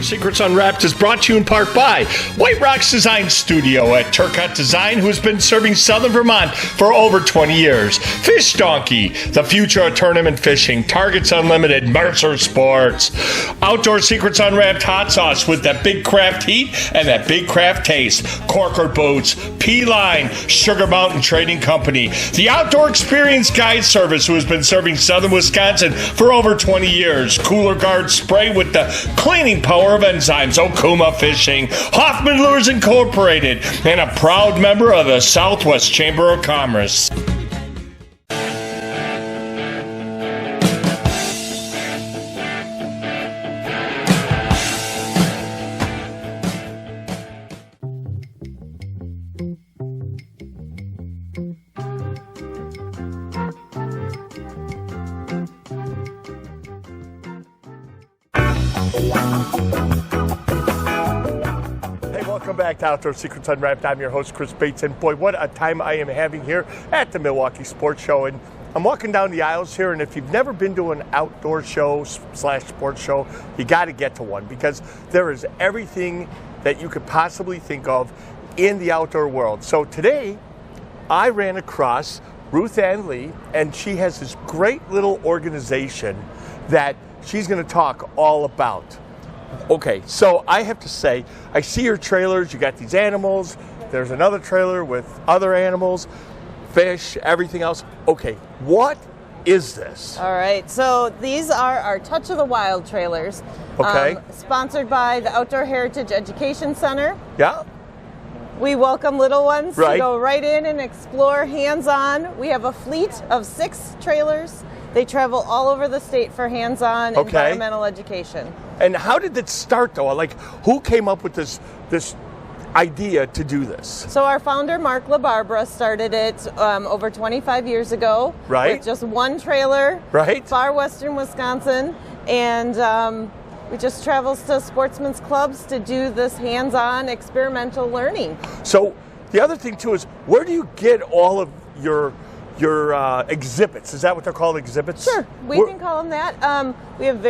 Secrets Unwrapped is brought to you in part by White Rocks Design Studio at Turcotte Design, who's been serving Southern Vermont for over 20 years. Fish Donkey, the future of tournament fishing. Targets Unlimited, Mercer Sports. Outdoor Secrets Unwrapped hot sauce with that big craft heat and that big craft taste. Corker Boots, P-Line, Sugar Mountain Trading Company. The Outdoor Experience Guide Service, who has been serving Southern Wisconsin for over 20 years. Cooler Guard Spray with the cleaning power of enzymes. Okuma Fishing, Hoffman Lures Incorporated, and a proud member of the Southwest Chamber of Commerce. Welcome back to Outdoor Secrets Unwrapped. I'm your host, Chris Bates, and boy, what a time I am having here at the Milwaukee Sports Show. And I'm walking down the aisles here, and if you've never been to an outdoor show / sports show, you got to get to one, because there is everything that you could possibly think of in the outdoor world. So today, I ran across Ruth Ann Lee, and she has this great little organization that she's going to talk all about. Okay, so I have to say, I see your trailers, you got these animals, there's another trailer with other animals, fish, everything else. Okay, what is this? All right, so these are our Touch of the Wild trailers. Okay. Sponsored by the Outdoor Heritage Education Center. Yeah. We welcome little ones to Right. go right in and explore hands-on. We have a fleet of 6 trailers. They travel all over the state for hands-on environmental education. And how did it start, though? Like, who came up with this idea to do this? So our founder, Mark LaBarbera, started it over 25 years ago. Right. With just one trailer. Right. Far western Wisconsin. And we just travels to sportsmen's clubs to do this hands-on experimental learning. So the other thing, too, is where do you get all of your exhibits? Is that what they're called, exhibits? Sure, we can call them that. We have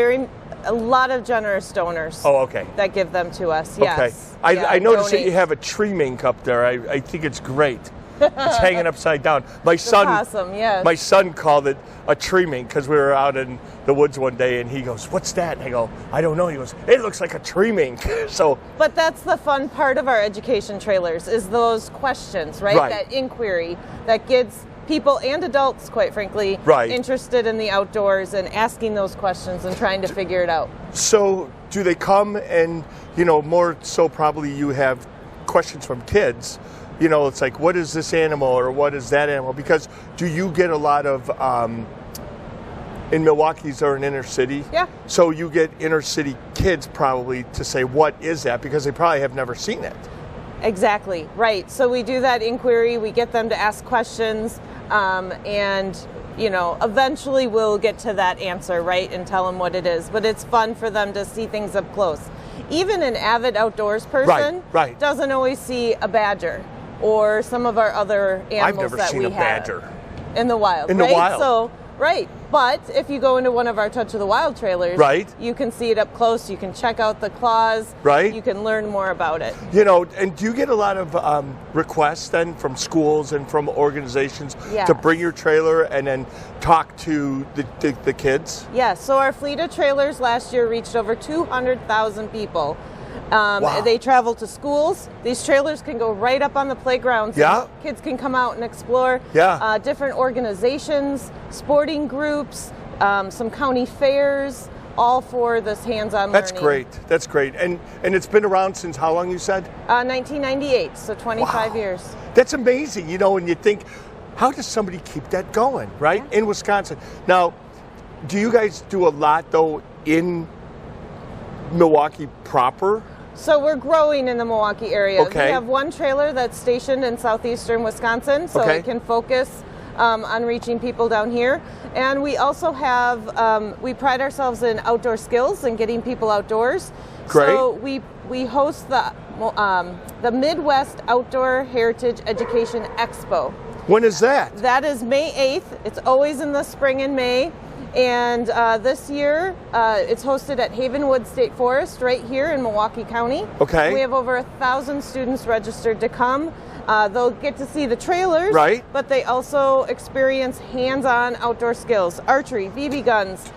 a lot of generous donors. Oh, okay. That give them to us, Okay. yes. I noticed that you have a tree mink up there. I think it's great. It's hanging upside down. My son called it a tree mink because we were out in the woods one day, and he goes, "What's that?" And I go, "I don't know." He goes, "It looks like a tree mink." So. But that's the fun part of our education trailers, is those questions, right? That inquiry that gets people and adults, quite frankly, interested in the outdoors and asking those questions and trying to figure it out. So do they come and, more so probably you have questions from kids, it's like, what is this animal or what is that animal? Because do you get a lot of, in Milwaukee's or in inner city? Yeah. So you get inner city kids probably to say, what is that? Because they probably have never seen it. Exactly, right. So we do that inquiry, we get them to ask questions, and eventually we'll get to that answer, right, and tell them what it is. But it's fun for them to see things up close. Even an avid outdoors person doesn't always see a badger or some of our other animals that we have. I've never seen a badger. In the wild, In the wild. So, but if you go into one of our Touch of the Wild trailers, you can see it up close, you can check out the claws, you can learn more about it. And do you get a lot of requests then from schools and from organizations to bring your trailer and then talk to the kids? Yeah, so our fleet of trailers last year reached over 200,000 people. Wow. They travel to schools. These trailers can go right up on the playgrounds. Yeah. Kids can come out and explore. Yeah. Different organizations, sporting groups, some county fairs. all for this hands-on That's learning. great. That's great. And it's been around since how long, you said? 1998, so 25 years. That's amazing, you know, and you think, how does somebody keep that going, right? In Wisconsin. Now, do you guys do a lot, though, in Milwaukee proper? So we're growing in the Milwaukee area. Okay. We have one trailer that's stationed in southeastern Wisconsin, so Okay. it can focus on reaching people down here. And we also have, we pride ourselves in outdoor skills and getting people outdoors. Great. So we host the Midwest Outdoor Heritage Education Expo. When is that? That is May 8th. It's always in the spring and May. And this year, it's hosted at Havenwood State Forest right here in Milwaukee County. Okay. We have over 1,000 students registered to come. They'll get to see the trailers, Right. but they also experience hands-on outdoor skills, archery, BB guns,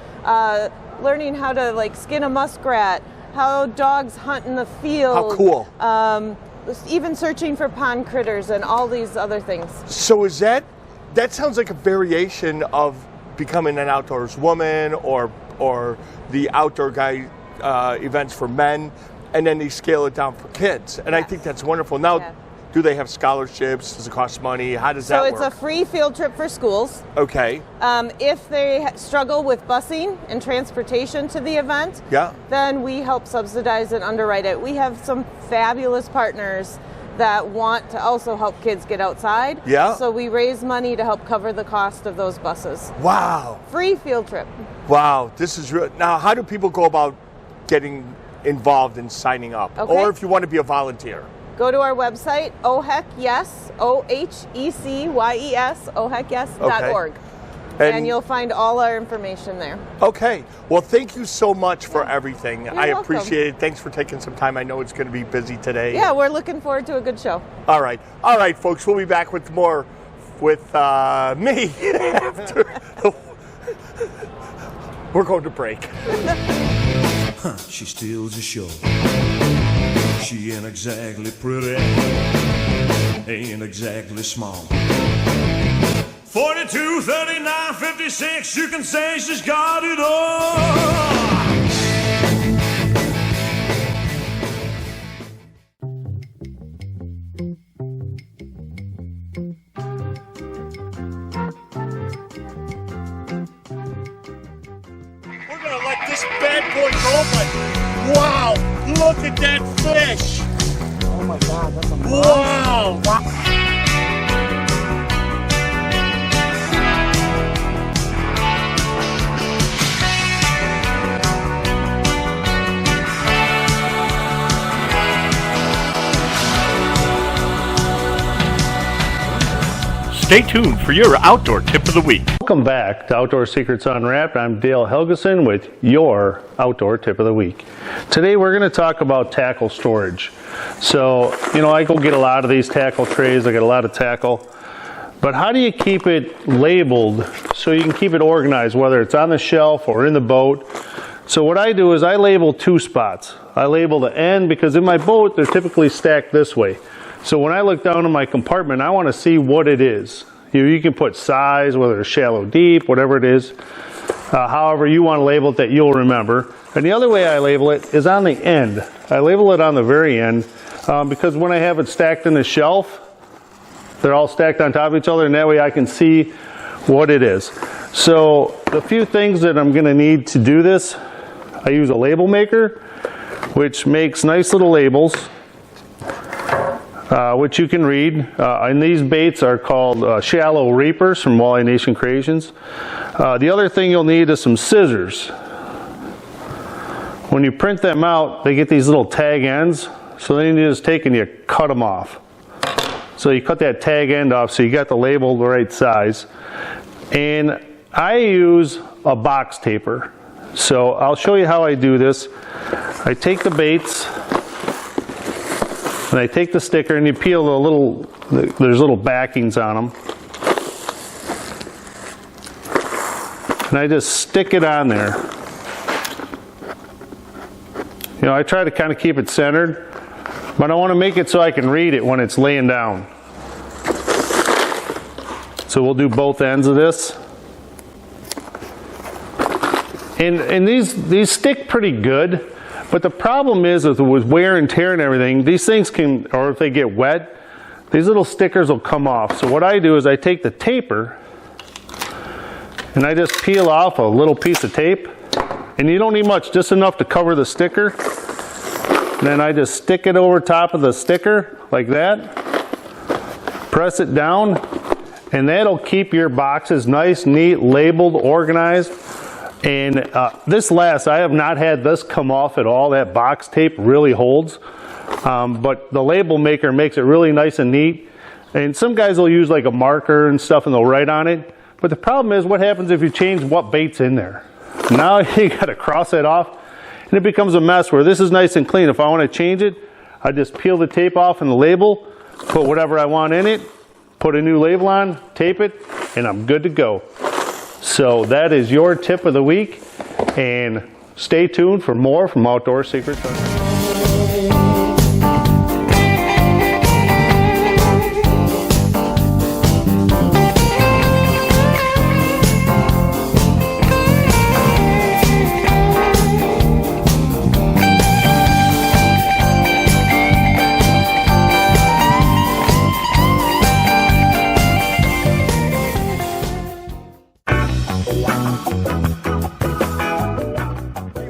learning how to like skin a muskrat, how dogs hunt in the field. How cool. Even searching for pond critters and all these other things. So is that sounds like a variation of becoming an outdoors woman or the outdoor guy events for men, and then they scale it down for kids. And I think that's wonderful. Now, Yeah. do they have scholarships? Does it cost money? How does So that it's work? a free field trip for schools. Okay. If they struggle with busing and transportation to the event, Yeah. then we help subsidize and underwrite it. We have some fabulous partners that want to also help kids get outside. Yeah. So we raise money to help cover the cost of those buses. Wow. Free field trip. Wow. This is real. Now, how do people go about getting involved in signing up? Okay. Or if you want to be a volunteer? Go to our website, OHECYES, OHECYES, OHECYES.org. And you'll find all our information there. Okay. Well, thank you so much for everything. You're I welcome. appreciate it. Thanks for taking some time. I know it's going to be busy today. Yeah, we're looking forward to a good show. All right. All right, folks. We'll be back with more with me after. We're going to break. She steals a show. She ain't exactly pretty, ain't exactly small. 42, 39, 56, you can say she's got it all. We're going to let this bad boy go, but wow, look at that fish. Oh my God, that's a Wow. Stay tuned for your outdoor tip of the week. Welcome back to Outdoor Secrets Unwrapped. I'm Dale Helgeson with your Outdoor Tip of the Week. Today we're going to talk about tackle storage. So, you know, I go get a lot of these tackle trays. I get a lot of tackle. But how do you keep it labeled so you can keep it organized, whether it's on the shelf or in the boat? So what I do is I label two spots. I label the end because in my boat they're typically stacked this way. So when I look down in my compartment, I want to see what it is. You can put size, whether it's shallow, deep, whatever it is. However you want to label it that you'll remember. And the other way I label it is on the end. I label it on the very end because when I have it stacked in the shelf, they're all stacked on top of each other, and that way I can see what it is. So the few things that I'm going to need to do this, I use a label maker, which makes nice little labels. Which you can read. And these baits are called shallow reapers from Walleye Nation Creations. The other thing you'll need is some scissors. When you print them out, they get these little tag ends. So then you just take and you cut them off. So you cut that tag end off so you got the label the right size. And I use a box taper. So I'll show you how I do this. I take the baits, and I take the sticker and you peel the little, there's little backings on them. And I just stick it on there. You know, I try to kind of keep it centered, but I want to make it so I can read it when it's laying down. So we'll do both ends of this. And these stick pretty good, but the problem is with wear and tear and everything, these things can, or if they get wet, these little stickers will come off. So what I do is I take the taper and I just peel off a little piece of tape, and you don't need much, just enough to cover the sticker. And then I just stick it over top of the sticker like that, press it down, and that'll keep your boxes nice, neat, labeled, organized. And this lasts. I have not had this come off at all. That box tape really holds. But the label maker makes it really nice and neat. And some guys will use like a marker and stuff and they'll write on it. But the problem is, what happens if you change what bait's in there? Now you got to cross it off and it becomes a mess where this is nice and clean. If I want to change it, I just peel the tape off and the label, put whatever I want in it, put a new label on, tape it, and I'm good to go. So that is your tip of the week, and stay tuned for more from Outdoor Secrets.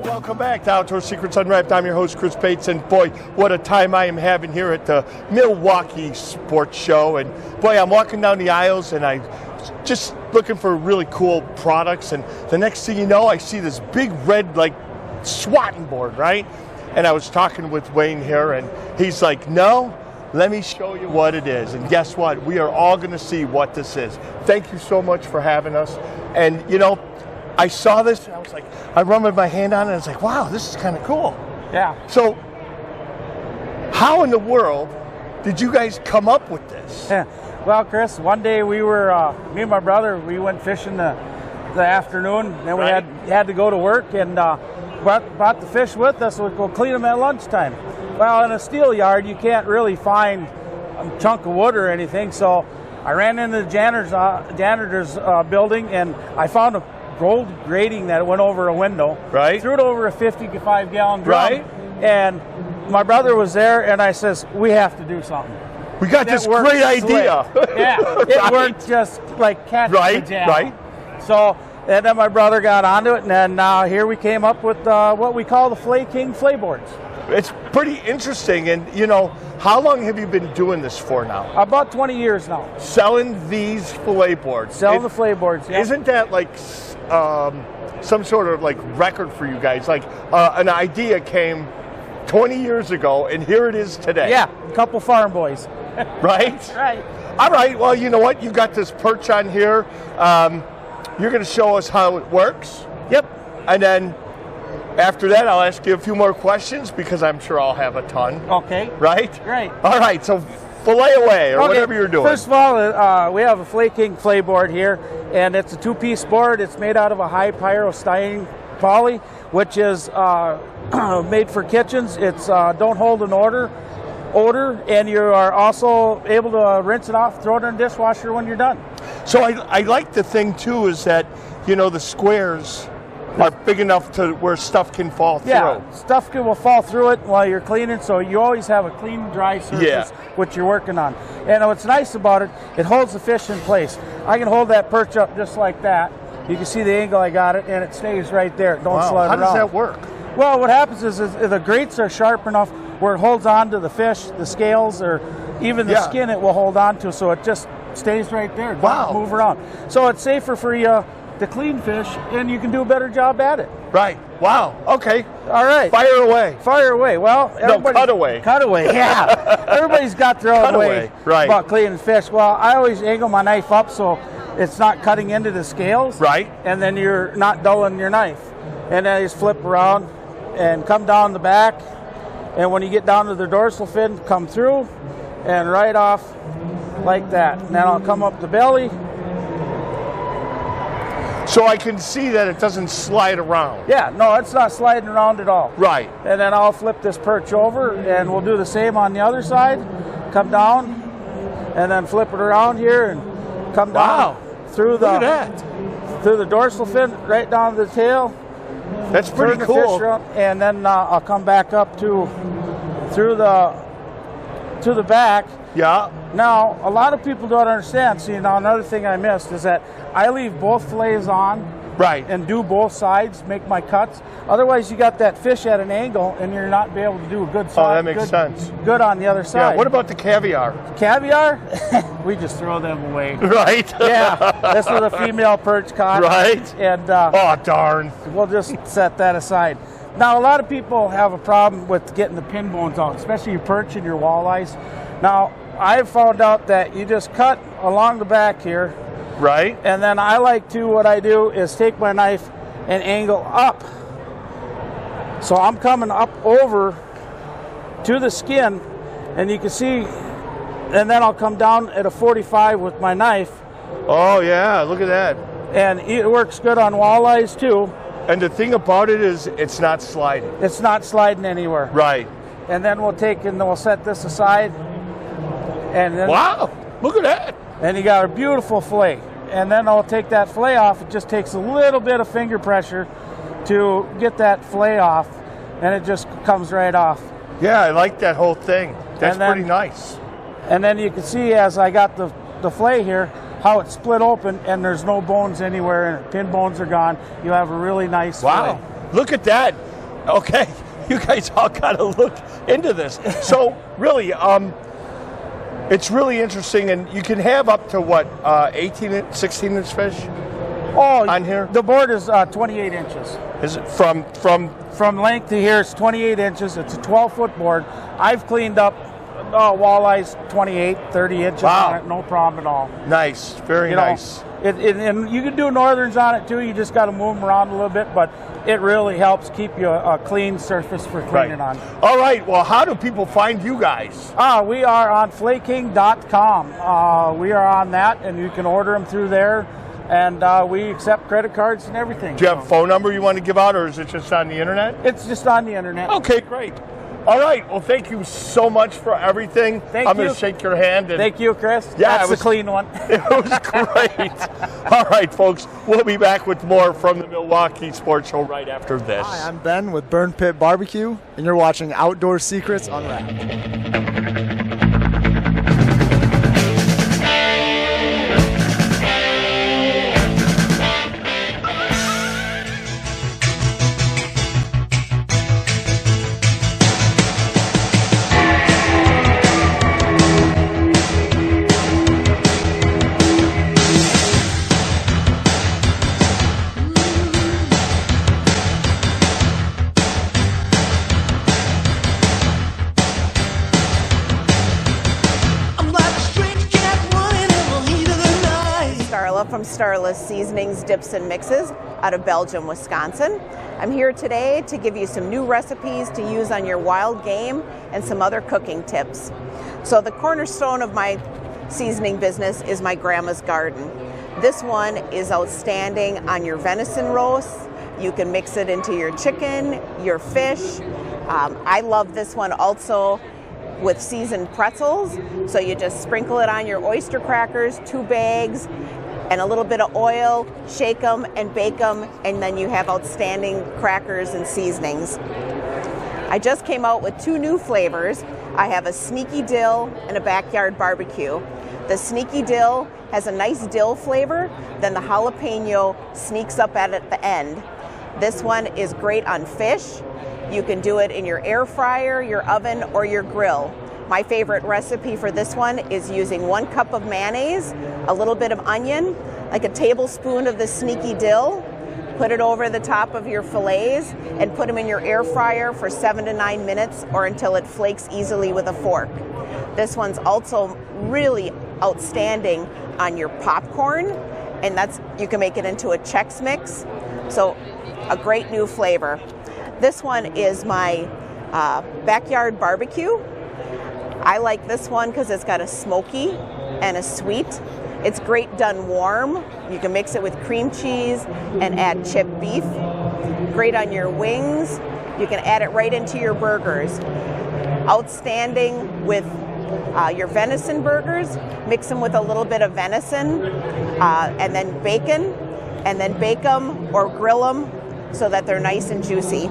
Welcome back to Outdoor Secrets Unwrapped. I'm your host, Chris Bates, and boy, what a time I am having here at the Milwaukee Sports Show. And boy, I'm walking down the aisles and I'm just looking for really cool products. And the next thing you know, I see this big red, like, swatting board, right? And I was talking with Wayne here, and he's like, no, let me show you what it is. And guess what? We are all going to see what this is. Thank you so much for having us. And, you know, I saw this, and I was like, I rubbed my hand on it, and I was like, wow, this is kind of cool. Yeah. So, how in the world did you guys come up with this? Yeah. Well, Chris, one day we were, me and my brother, we went fishing the afternoon, then we Right. had to go to work, and brought the fish with us, so we'd go clean them at lunchtime. Well, in a steel yard, you can't really find a chunk of wood or anything, so I ran into the janitor's building, and I found a gold grating that went over a window. Right. Threw it over a 55-gallon drum. Right. And my brother was there, and I says, we have to do something. We got this great idea. Yeah, it worked just like catching the jam. Right. So, and then my brother got onto it, and then here we came up with what we call the Flay King flay boards. It's pretty interesting. And, you know, how long have you been doing this for now? About 20 years now. Selling these fillet boards. Selling the flay boards, yeah. Isn't that like some sort of like record for you guys? Like an idea came 20 years ago, and here it is today. Yeah, a couple farm boys. Right? Right. All right. Well, you know what? You got this perch on here. You're going to show us how it works. Yep. And then after that, I'll ask you a few more questions because I'm sure I'll have a ton. Okay. Right? Great. All right. So fillet away or whatever you're doing. First of all, we have a Flay King flay board here, and it's a two-piece board. It's made out of a high pyrostyrene poly, which is made for kitchens. It's don't hold an odor, and you are also able to rinse it off, throw it in the dishwasher when you're done. So I like the thing too is that, you know, the squares are big enough to where stuff can fall through. Yeah, stuff will fall through it while you're cleaning, so you always have a clean, dry surface which you're working on. And what's nice about it, it holds the fish in place. I can hold that perch up just like that. You can see the angle I got it, and it stays right there. Don't slide How around. does that work? Well, what happens is the grates are sharp enough where it holds on to the fish, the scales, or even the skin it will hold on to, so it just stays right there. Don't move around. So it's safer for you to clean fish, and you can do a better job at it. Right. Wow. Okay. All right. Fire away. Fire away. Well, cut away. Cut away, yeah. Everybody's got their own way about cleaning fish. Well, I always angle my knife up so it's not cutting into the scales. Right. And then you're not dulling your knife. And then I just flip around and come down the back. And when you get down to the dorsal fin, come through and right off like that. And then I'll come up the belly. So I can see that it doesn't slide around. Yeah, no, it's not sliding around at all. Right. And then I'll flip this perch over, and we'll do the same on the other side. Come down, and then flip it around here, and come down through the Look at that. through the dorsal fin, right down to the tail, That's pretty turn the cool. fish around, and then I'll come back up to the back. Yeah. Now, a lot of people don't understand. See, now another thing I missed is that I leave both fillets on. Right. And do both sides, make my cuts. Otherwise, you got that fish at an angle, and you're not be able to do a good side. Oh, that makes sense. Good on the other side. Yeah. What about the caviar? Caviar? We just throw them away. Right. Yeah. This was a female perch caught. Right. And Oh, darn. we'll just set that aside. Now, a lot of people have a problem with getting the pin bones out, especially your perch and your walleyes. Now, I've found out that you just cut along the back here. Right. And then what I do is take my knife and angle up. So I'm coming up over to the skin, and you can see, and then I'll come down at a 45 with my knife. Oh, yeah. Look at that. And it works good on walleyes too. And the thing about it is it's not sliding. It's not sliding anywhere. Right. And then we'll set this aside. And then, Wow. Look at that. and you got a beautiful fillet. And then I'll take that fillet off. It just takes a little bit of finger pressure to get that fillet off, and it just comes right off. Yeah, I like that whole thing. That's And then- pretty nice. And then you can see as I got the fillet here, how it's split open and there's no bones anywhere and pin bones are gone. You have a really nice Wow. fillet. Look at that. Okay. You guys all got to look into this. So, really, it's really interesting, and you can have up to what, 16-inch fish Oh, on here? the board is 28 inches. Is it from? From length to here, it's 28 inches. It's a 12-foot board. I've cleaned up walleyes 28, 30 inches Wow. on it, no problem at all. Nice, very You know, nice. and you can do northerns on it too. You just got to move them around a little bit, but it really helps keep you a clean surface for cleaning on. All right. Well, how do people find you guys? We are on flayking.com. We are on that, and you can order them through there. And we accept credit cards and everything. Do you have a phone number you want to give out, or is it just on the internet? It's just on the internet. Okay, great. All right. Well, thank you so much for everything. Thank I'm going you. to shake your hand. And Thank you, Chris. Yeah, That's it was- the clean one. It was great. All right, folks. We'll be back with more from the Milwaukee Sports Show right after this. Hi, I'm Ben with Burn Pit Barbecue, and you're watching Outdoor Secrets Unwrapped. From Starless Seasonings, Dips, and Mixes out of Belgium, Wisconsin. I'm here today to give you some new recipes to use on your wild game and some other cooking tips. So the cornerstone of my seasoning business is my grandma's garden. This one is outstanding on your venison roasts. You can mix it into your chicken, your fish. I love this one also with seasoned pretzels. So you just sprinkle it on your oyster crackers, 2 bags, and a little bit of oil, shake them and bake them, and then you have outstanding crackers and seasonings. I just came out with 2 new flavors. I have a sneaky dill and a backyard barbecue. The sneaky dill has a nice dill flavor, then the jalapeno sneaks up at the end. This one is great on fish. You can do it in your air fryer, your oven, or your grill. My favorite recipe for this one is using 1 cup of mayonnaise, a little bit of onion, like a tablespoon of the sneaky dill, put it over the top of your fillets, and put them in your air fryer for 7 to 9 minutes or until it flakes easily with a fork. This one's also really outstanding on your popcorn, and you can make it into a Chex Mix, so a great new flavor. This one is my backyard barbecue. I like this one because it's got a smoky and a sweet. It's great done warm. You can mix it with cream cheese and add chipped beef. Great on your wings. You can add it right into your burgers. Outstanding with your venison burgers. Mix them with a little bit of venison and then bacon, and then bake them or grill them so that they're nice and juicy.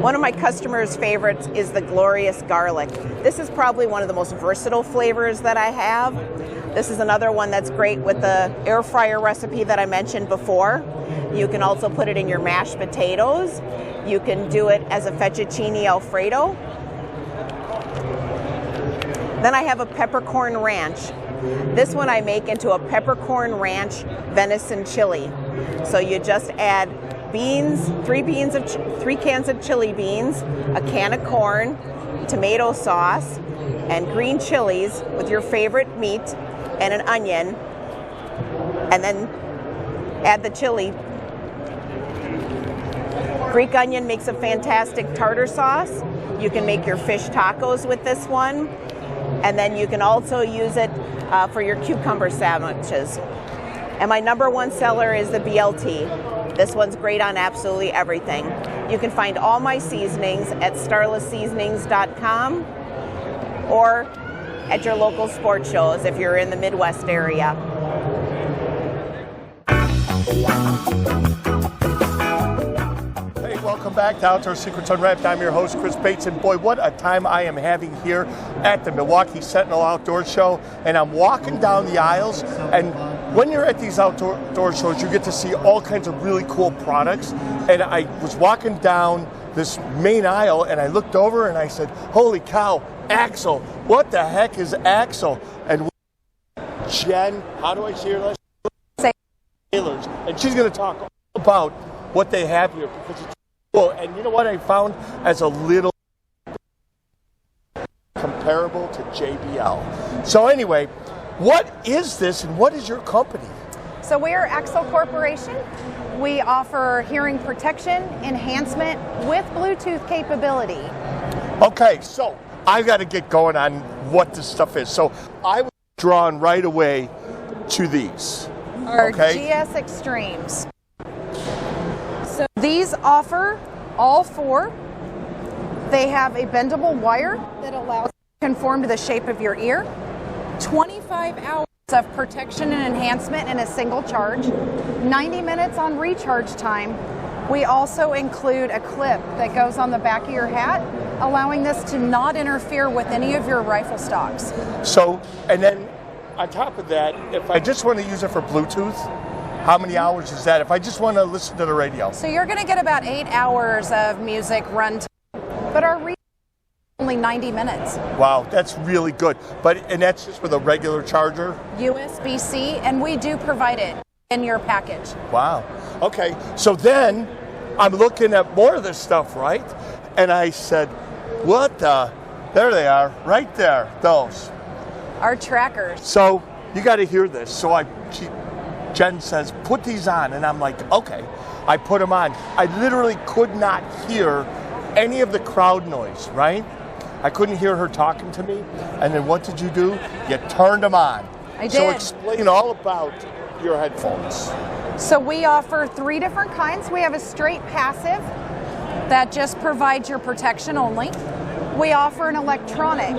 One of my customers' favorites is the glorious garlic. This is probably one of the most versatile flavors that I have. This is another one that's great with the air fryer recipe that I mentioned before. You can also put it in your mashed potatoes. You can do it as a fettuccine alfredo. Then I have a peppercorn ranch. This one I make into a peppercorn ranch venison chili. So you just add beans, 3 cans of chili beans, a can of corn, tomato sauce, and green chilies with your favorite meat and an onion, and then add the chili. Greek onion makes a fantastic tartar sauce. You can make your fish tacos with this one, and then you can also use it for your cucumber sandwiches. And my number one seller is the BLT. This one's great on absolutely everything. You can find all my seasonings at starlessseasonings.com or at your local sports shows if you're in the Midwest area. Hey, welcome back to Outdoor Secrets Unwrapped. I'm your host, Chris Bates, and boy, what a time I am having here at the Milwaukee Sentinel Outdoor Show. And I'm walking down the aisles, and when you're at these outdoor shows, you get to see all kinds of really cool products. And I was walking down this main aisle, and I looked over and I said, holy cow, Axle. What the heck is Axle? And Jen, how do I say your last name? Taylor's. And she's going to talk all about what they have here because it's cool. And you know what I found as a little comparable to JBL. So anyway, what is this and what is your company? So we are Axle Corporation. We offer hearing protection enhancement with Bluetooth capability. Okay, so I've got to get going on what this stuff is. So I was drawn right away to these. Our okay? GS Extremes. So these offer all 4. They have a bendable wire that allows you to conform to the shape of your ear. 25 hours of protection and enhancement in a single charge. 90 minutes on recharge time. We also include a clip that goes on the back of your hat, allowing this to not interfere with any of your rifle stocks. So, and then on top of that, if I just want to use it for Bluetooth, how many hours is that? If I just want to listen to the radio? So you're going to get about 8 hours of music run time, but our recharge is only 90 minutes. Wow, that's really good. And that's just with a regular charger? USB-C, and we do provide it in your package. Wow. Okay, so then I'm looking at more of this stuff, right? And I said, what the? There they are, right there, those. Our trackers. So you got to hear this. So Jen says, put these on. And I'm like, okay. I put them on. I literally could not hear any of the crowd noise, right? I couldn't hear her talking to me. And then what did you do? You turned them on. I did. So explain all about your headphones. So we offer 3 different kinds. We have a straight passive that just provides your protection only. We offer an electronic,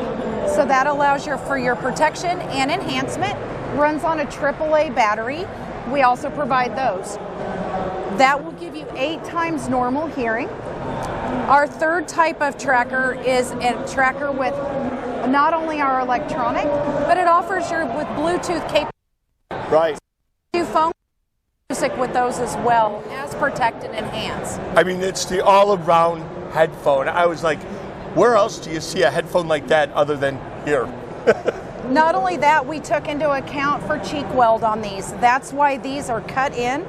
so that allows for your protection and enhancement. Runs on a AAA battery. We also provide those. That will give you 8 times normal hearing. Our third type of tracker is a tracker with not only our electronic, but it offers with Bluetooth capability. Right. Do phone music with those as well as protect and enhance. I mean, it's the all-around headphone. I was like, where else do you see a headphone like that other than here? Not only that, we took into account for cheek weld on these. That's why these are cut in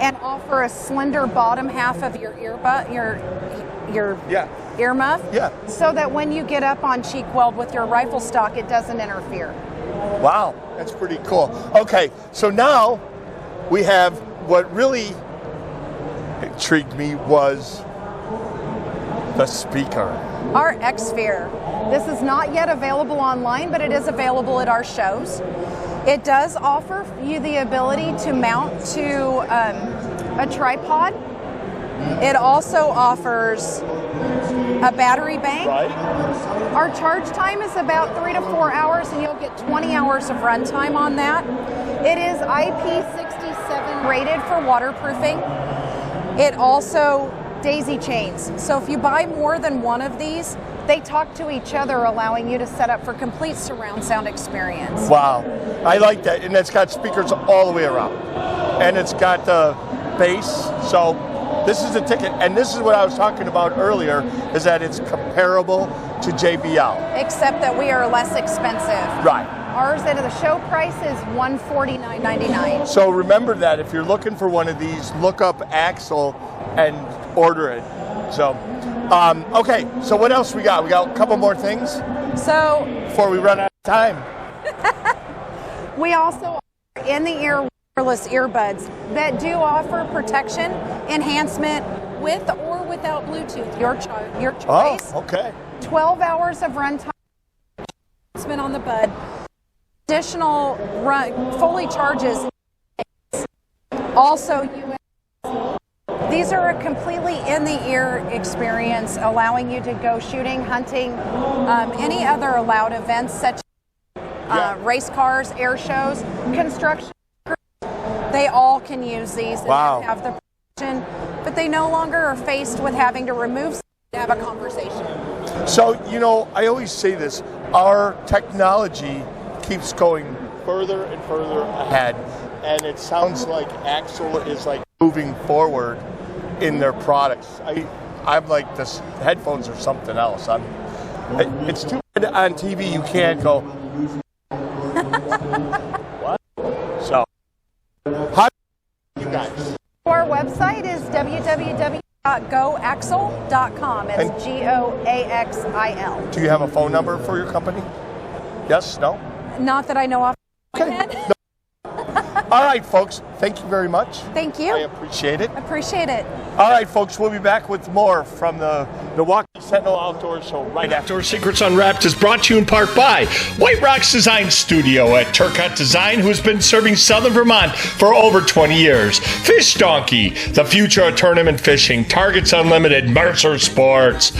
and offer a slender bottom half of your earmuff. Yeah. So that when you get up on cheek weld with your rifle stock, it doesn't interfere. Wow, that's pretty cool. Okay, so now we have what really intrigued me was the speaker. Our X-Sphere. This is not yet available online, but it is available at our shows. It does offer you the ability to mount to a tripod. It also offers a battery bank. Right. Our charge time is about 3 to 4 hours, and you'll get 20 hours of runtime on that. It is IP67 7 rated for waterproofing. It also daisy chains. So if you buy more than one of these, they talk to each other, allowing you to set up for complete surround sound experience. Wow, I like that. And it's got speakers all the way around. And it's got the bass. So this is a ticket. And this is what I was talking about earlier, is that it's comparable to JBL. Except that we are less expensive. Right. Ours at the show price is $149.99. So remember that if you're looking for one of these, look up Axel and order it. So, okay, so what else we got? We got a couple more things So before we run out of time. we also offer in-the-ear wireless earbuds that do offer protection enhancement with or without Bluetooth, your choice. Oh, okay. 12 hours of runtime on the bud. Additional fully charges. Also, these are a completely in-the-ear experience, allowing you to go shooting, hunting, any other allowed events such as race cars, air shows, construction. They all can use these and have the protection, but they no longer are faced with having to remove something to have a conversation. So, you know, I always say this, our technology keeps going further and further ahead, and it sounds like Axel is like moving forward in their products. I'm like, this headphones are something else. It's too bad on TV you can't go. What? So, how do you guys? Our website is www.goaxil.com. It's GOAXIL. Do you have a phone number for your company? Yes? No? Not that I know off my Okay. head. No. All right, folks. Thank you very much. Thank you. I appreciate it. Appreciate it. All right, folks, we'll be back with more from the Milwaukee Sentinel Outdoor Show right after. Outdoor Secrets Unwrapped is brought to you in part by White Rock's Design Studio at Turcotte Design, who's been serving Southern Vermont for over 20 years. Fish Donkey, the future of tournament fishing. Targets Unlimited, Mercer Sports.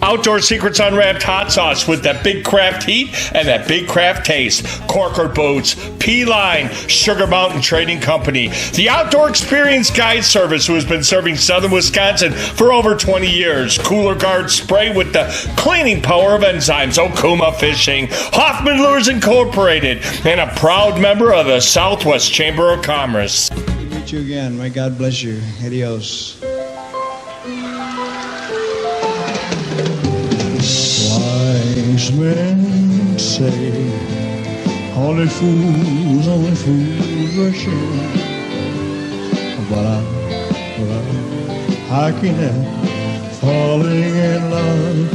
Outdoor Secrets Unwrapped hot sauce with that big craft heat and that big craft taste. Corker Boots, P-Line, Sugar Mountain Trading Company. The Outdoor Experience Guide Service, who has been serving Southern Wisconsin for over 20 years. Cooler Guard Spray with the cleaning power of enzymes. Okuma Fishing. Hoffman Lures Incorporated. And a proud member of the Southwest Chamber of Commerce. Good to meet you again. May God bless you. Adios. Wise men say only fools rush in. But I can't help falling in love